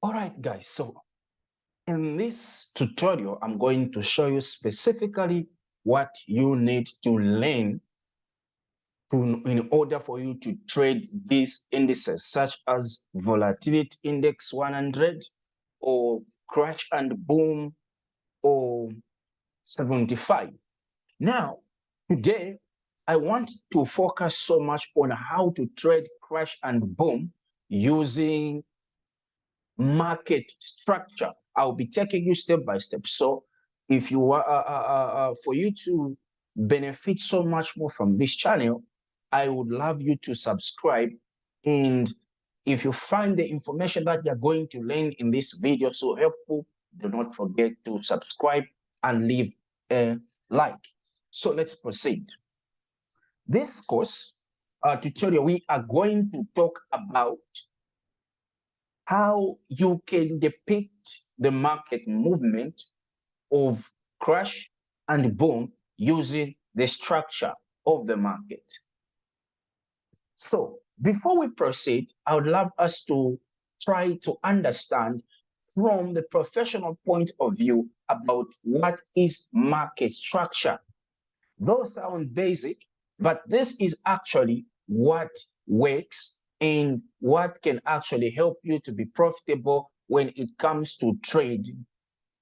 All right, guys, so in this tutorial, I'm going to show you specifically what you need to learn in order for you to trade these indices, such as volatility index 100 or crash and boom or 75. Now, today, I want to focus so much on how to trade crash and boom using market structure. I'll be taking you step by step. So if you are, for you to benefit so much more from this channel, I would love you to subscribe. And if you find the information that you're going to learn in this video so helpful, do not forget to subscribe and leave a like. So let's proceed. This course tutorial, we are going to talk about how you can depict the market movement of crash and boom using the structure of the market. So before we proceed, I would love us to try to understand from the professional point of view about what is market structure. Those sound basic, but this is actually what works and what can actually help you to be profitable when it comes to trading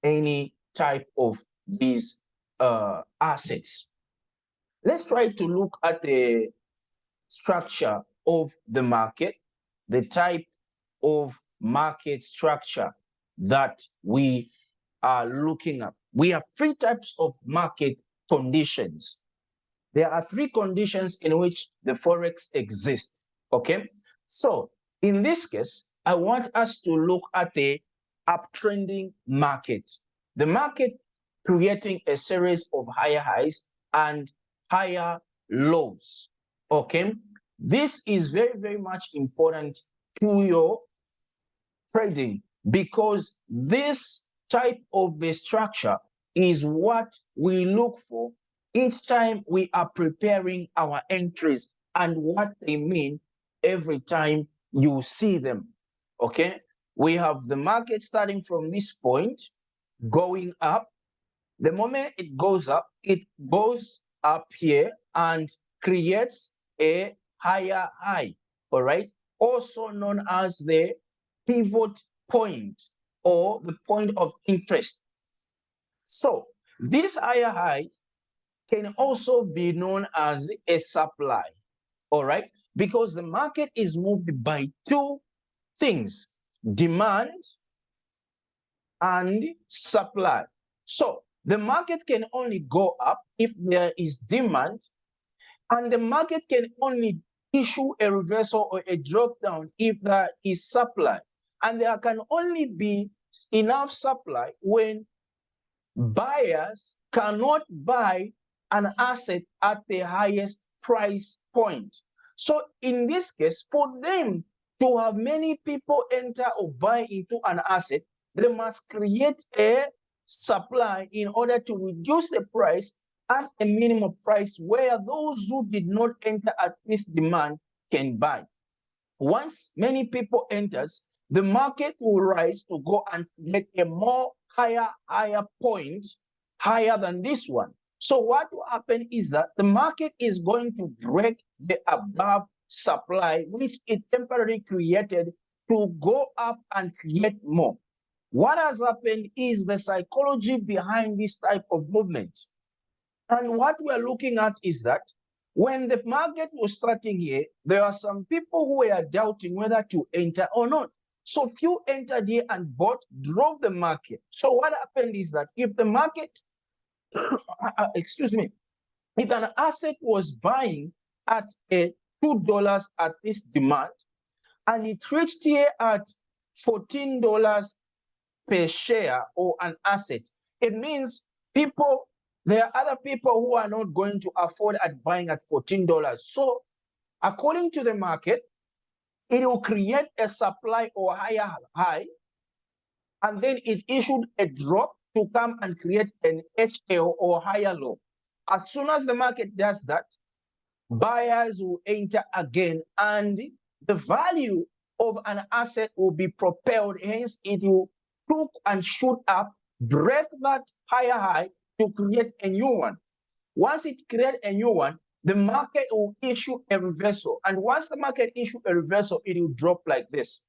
any type of these assets. Let's try to look at the structure of the market, the type of market structure that we are looking at. We have three types of market conditions. There are three conditions in which the Forex exists, okay? So in this case, I want us to look at the uptrending market. The market creating a series of higher highs and higher lows, okay? This is very, very much important to your trading because this type of a structure is what we look for each time we are preparing our entries and what they mean every time you see them, okay? We have the market starting from this point, going up. The moment it goes up here and creates a higher high, all right? Also known as the pivot point or the point of interest. So this higher high can also be known as a supply, all right? Because the market is moved by two things, demand and supply. So the market can only go up if there is demand, and the market can only issue a reversal or a drop down if there is supply. And there can only be enough supply when buyers cannot buy an asset at the highest price point. So in this case, for them to have many people enter or buy into an asset, they must create a supply in order to reduce the price at a minimum price where those who did not enter at this demand can buy. Once many people enters, the market will rise to go and get a more higher point, higher than this one. So what will happen is that the market is going to break the above supply, which it temporarily created, to go up and create more. What has happened is the psychology behind this type of movement. And what we're looking at is that when the market was starting here, there are some people who were doubting whether to enter or not. So few entered here and bought, drove the market. So what happened is that if the market, excuse me, if an asset was buying at a $2 at this demand, and it reached here at $14 per share or an asset, it means there are other people who are not going to afford at buying at $14. So according to the market, it will create a supply or higher high, and then it issued a drop to come and create an HL or higher low. As soon as the market does that, buyers will enter again, and the value of an asset will be propelled, hence it will hook and shoot up, break that higher high to create a new one. Once it creates a new one, the market will issue a reversal. And once the market issue a reversal, it will drop like this.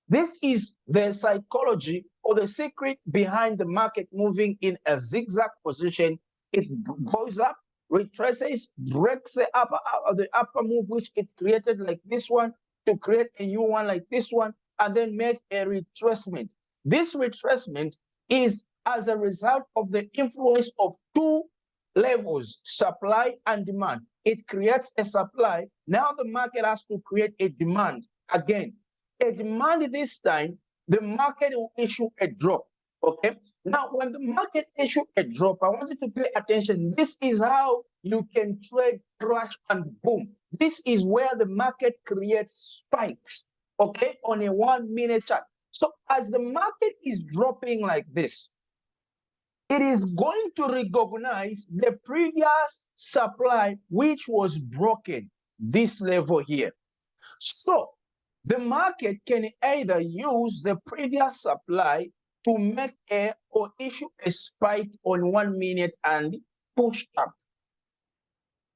This is the psychology or the secret behind the market moving in a zigzag position. It goes up, retraces, breaks the upper move, which it created like this one, to create a new one like this one, and then make a retracement. This retracement is as a result of the influence of two levels, supply and demand. It creates a supply. Now the market has to create a demand again. A demand this time, the market will issue a drop. Okay. Now, when the market issue a drop, I want you to pay attention. This is how you can trade crash and boom. This is where the market creates spikes, okay, on a 1 minute chart. So as the market is dropping like this, it is going to recognize the previous supply, which was broken, this level here. So the market can either use the previous supply to make a or issue a spike on 1 minute and push up.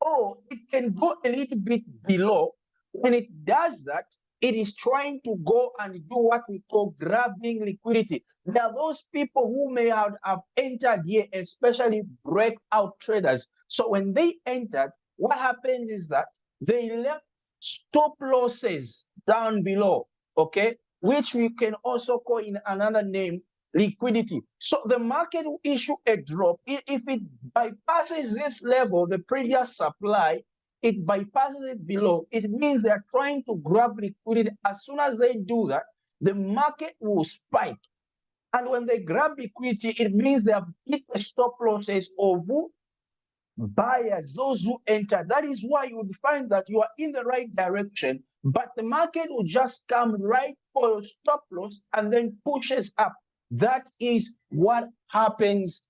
Or it can go a little bit below. When it does that, it is trying to go and do what we call grabbing liquidity. There are those people who may have entered here, especially breakout traders. So when they entered, what happens is that they left stop losses down below, okay, which we can also call in another name liquidity. So the market will issue a drop. If it bypasses this level, the previous supply, it bypasses it below, it means they're trying to grab liquidity. As soon as they do that, the market will spike. And when they grab liquidity, it means they have hit the stop losses of buyers, those who enter. That is why you would find that you are in the right direction, but the market will just come right for your stop loss and then pushes up. That is what happens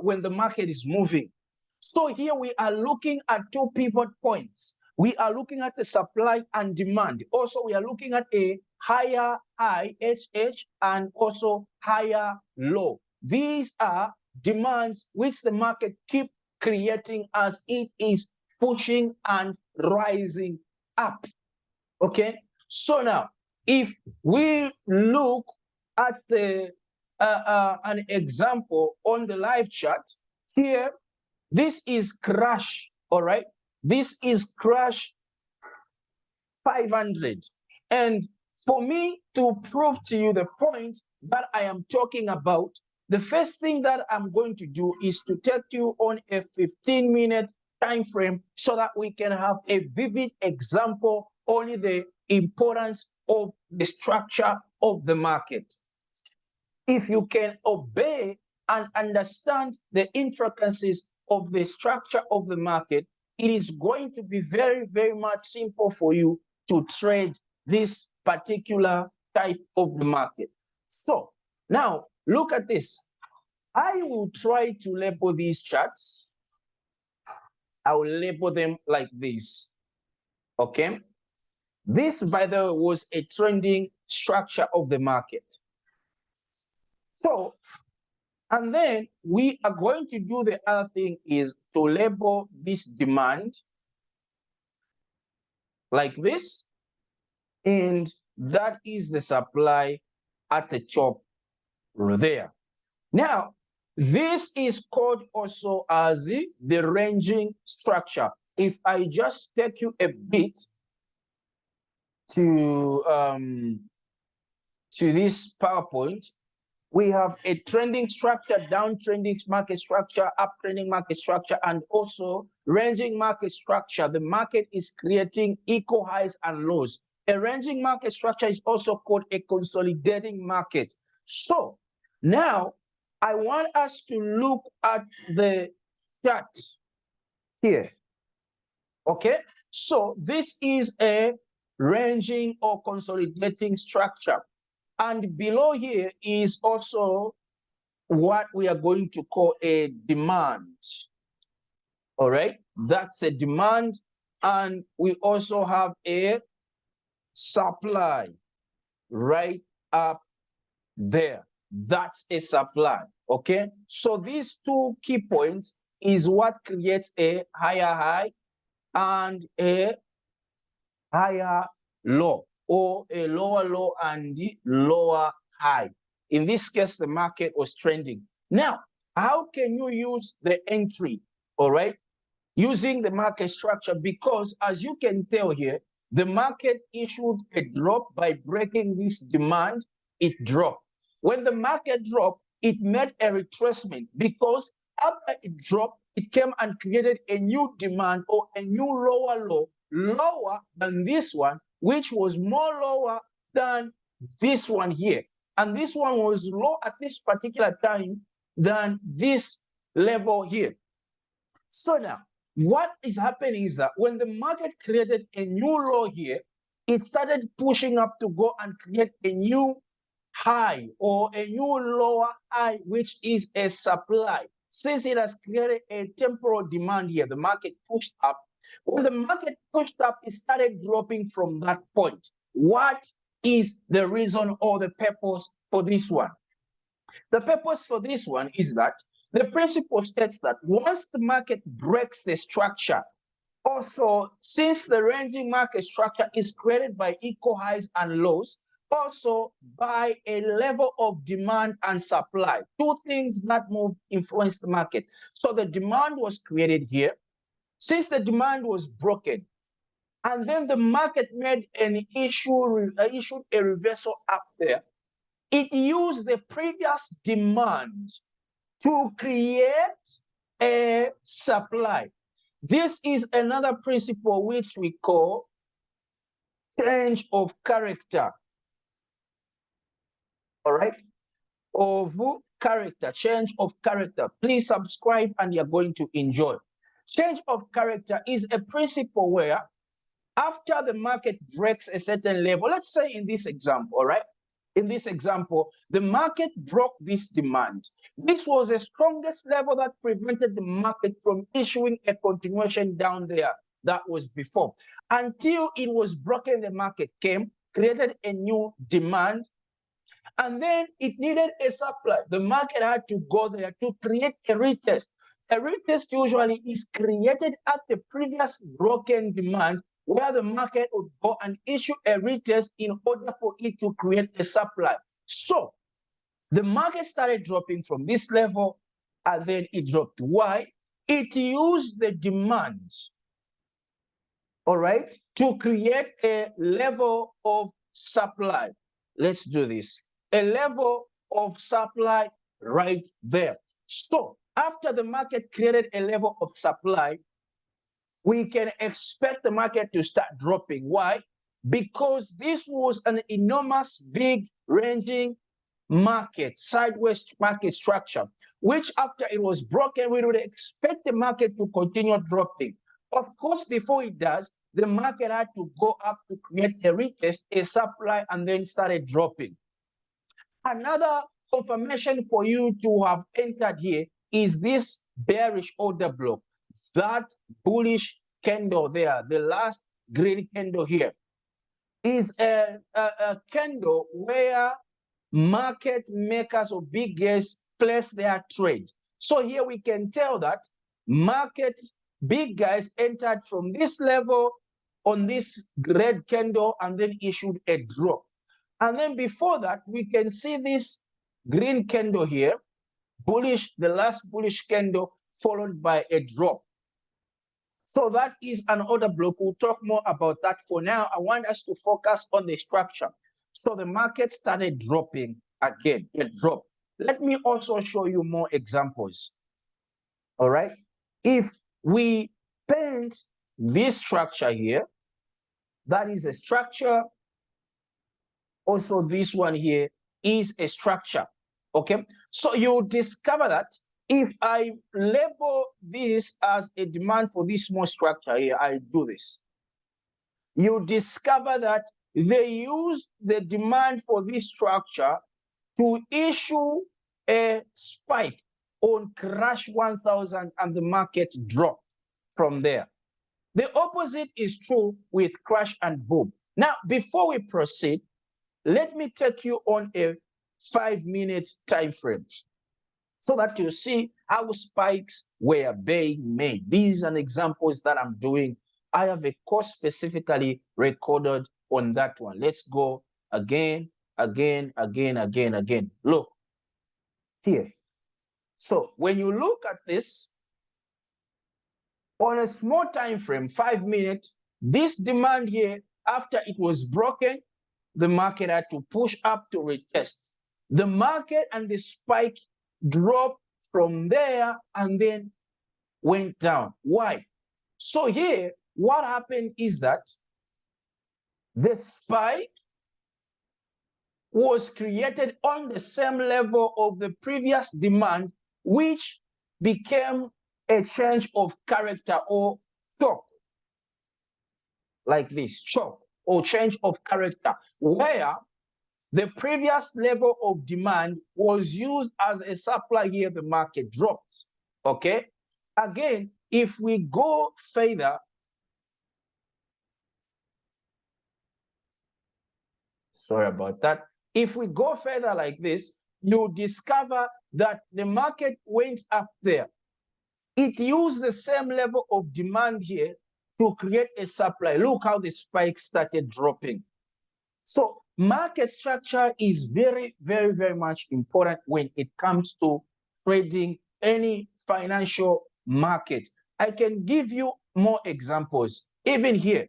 when the market is moving. So here we are looking at two pivot points. We are looking at the supply and demand. Also, we are looking at a higher high, HH, and also higher low. These are demands which the market keep creating as it is pushing and rising up. Okay, so now if we look at the an example on the live chart here, this is crash. All right, this is crash 500, and for me to prove to you the point that I am talking about, the first thing that I'm going to do is to take you on a 15-minute time frame so that we can have a vivid example on the importance of the structure of the market. If you can obey and understand the intricacies of the structure of the market, it is going to be very, very much simple for you to trade this particular type of the market. So now look at this. I will try to label these charts. I will label them like this. Okay. This, by the way, was a trending structure of the market. So, and then we are going to do the other thing is to label this demand like this. And that is the supply at the top there. Now, this is called also as the ranging structure. If I just take you a bit to this PowerPoint, we have a trending structure, downtrending market structure, uptrending market structure, and also ranging market structure. The market is creating equal highs and lows. A ranging market structure is also called a consolidating market. So now I want us to look at the charts here. Okay, so this is a ranging or consolidating structure. And below here is also what we are going to call a demand. All right, that's a demand. And we also have a supply right up there. That's a supply. Okay, so these two key points is what creates a higher high and a higher low, or a lower low and lower high. In this case, the market was trending. Now, how can you use the entry? All right, using the market structure, because as you can tell here, the market issued a drop by breaking this demand. It dropped. When the market dropped, it made a retracement, because after it dropped, it came and created a new demand or a new lower low, lower than this one, which was more lower than this one here. And this one was low at this particular time than this level here. So now, what is happening is that when the market created a new low here, it started pushing up to go and create a new high or a new lower high, which is a supply. Since it has created a temporal demand here, the market pushed up. When the market pushed up, it started dropping from that point. What is the reason or the purpose for this one? The purpose for this one is that the principle states that once the market breaks the structure, also since the ranging market structure is created by equal highs and lows, also by a level of demand and supply, two things that move influence the market. So the demand was created here. Since the demand was broken, and then the market made an issued a reversal up there, it used the previous demand to create a supply. This is another principle which we call change of character. All right? Of character, change of character. Please subscribe and you're going to enjoy. Change of character is a principle where after the market breaks a certain level, let's say in this example, all right? In this example, the market broke this demand. This was the strongest level that prevented the market from issuing a continuation down there that was before. Until it was broken, the market came, created a new demand, and then it needed a supply. The market had to go there to create a retest. A retest usually is created at the previous broken demand, where the market would go and issue a retest in order for it to create a supply. So the market started dropping from this level, and then it dropped. Why? It used the demand, all right, to create a level of supply. Let's do this. A level of supply right there. So after the market created a level of supply, we can expect the market to start dropping. Why? Because this was an enormous, big, ranging market, sideways market structure, which after it was broken, we would expect the market to continue dropping. Of course, before it does, the market had to go up to create a retest, a supply, and then started dropping. Another confirmation for you to have entered here is this bearish order block. That bullish candle there, the last green candle here, is a candle where market makers or big guys place their trade. So here we can tell that market big guys entered from this level on this red candle and then issued a drop. And then before that, we can see this green candle here, bullish, the last bullish candle followed by a drop. So that is an order block. We'll talk more about that. For now, I want us to focus on the structure. So the market started dropping again, it dropped. Let me also show you more examples. All right. If we paint this structure here, that is a structure. Also, this one here is a structure. Okay. So you discover that if I label this as a demand for this small structure here, I do this. You discover that they use the demand for this structure to issue a spike on crash 1000 and the market dropped from there. The opposite is true with crash and boom. Now, before we proceed, let me take you on a 5-minute time frame so that you see how spikes were being made. These are examples that I'm doing. I have a course specifically recorded on that one. Let's go again. Look here. So when you look at this on a small time frame, 5 minutes, this demand here, after it was broken, the market had to push up to retest. The market and the spike dropped from there and then went down. Why? So here, what happened is that the spike was created on the same level of the previous demand, which became a change of character or shock, like this, shock or change of character, where the previous level of demand was used as a supply. Here the market dropped. Okay, again, if we go further, sorry about that, if we go further like this, you discover that the market went up there. It used the same level of demand here to create a supply. Look how the spike started dropping. So market structure is very, very, very much important when it comes to trading any financial market. I can give you more examples. Even here,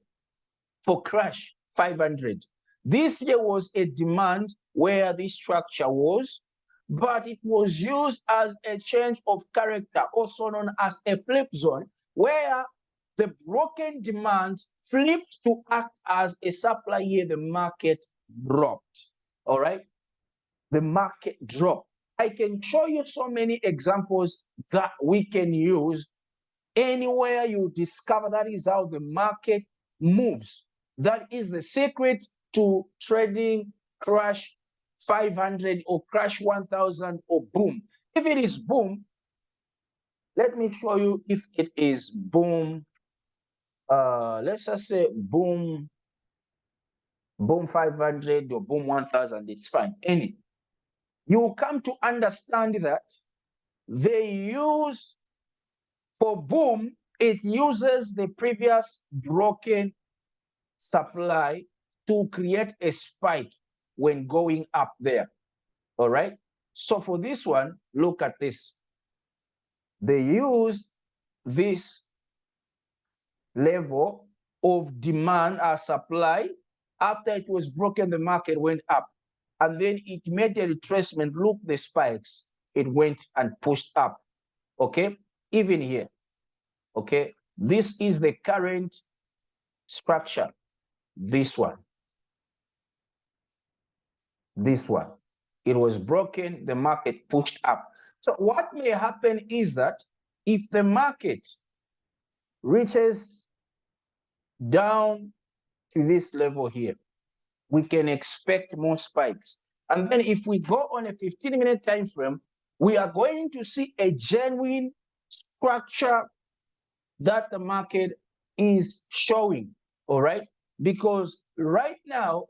for crash 500, this year was a demand where this structure was, but it was used as a change of character, also known as a flip zone, where the broken demand flipped to act as a supply. Here the market dropped. All right, the market dropped. I can show you so many examples that we can use. Anywhere you discover that is how the market moves. That is the secret to trading crash 500 or crash 1000 or boom. If it is boom, let me show you if it is boom. Let's just say boom 500 or boom 1000, it's fine, any. You come to understand that they use, for boom, it uses the previous broken supply to create a spike when going up there. All right. So for this one, look at this. They used this level of demand or supply. After it was broken, the market went up. And then it made a retracement. Look, the spikes. It went and pushed up. Okay. Even here. Okay. This is the current structure. This one. This one. It was broken. The market pushed up. So what may happen is that if the market reaches down to this level here, we can expect more spikes. And then if we go on a 15-minute time frame, we are going to see a genuine structure that the market is showing. All right, because right now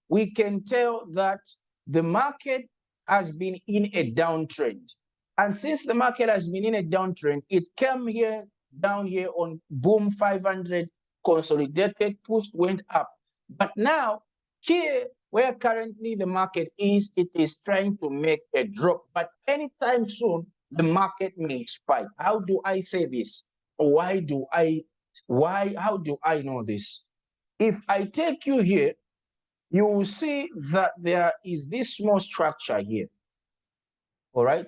we can tell that the market has been in a downtrend. And since the market has been in a downtrend, it came here, down here on boom 500, consolidated, pushed, went up. But now here, where currently the market is, it is trying to make a drop. But anytime soon, the market may spike. How do I say this? How do I know this? If I take you here, you will see that there is this small structure here. All right,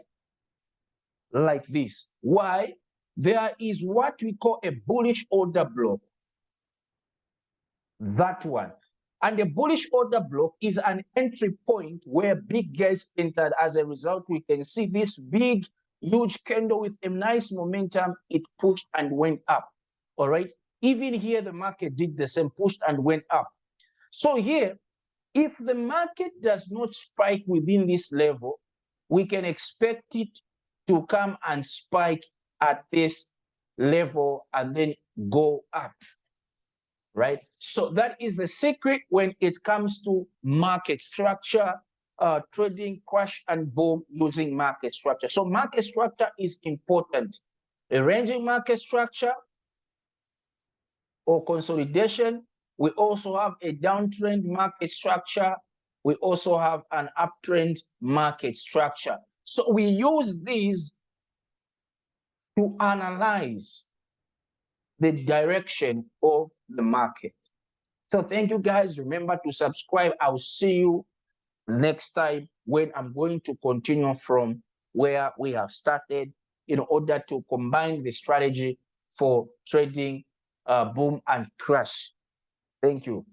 like this. Why? There is what we call a bullish order block. That one. And the bullish order block is an entry point where big gains entered. As a result, we can see this big, huge candle with a nice momentum. It pushed and went up. All right. Even here, the market did the same, pushed and went up. So here, if the market does not spike within this level, we can expect it to come and spike at this level and then go up. right? So that is the secret when it comes to market structure, trading crash and boom using market structure. So market structure is important. Arranging market structure or consolidation. We also have a downtrend market structure. We also have an uptrend market structure. So we use these to analyze the direction of the market. So thank you guys. Remember to subscribe. I'll see you next time when I'm going to continue from where we have started in order to combine the strategy for trading boom and crash. Thank you.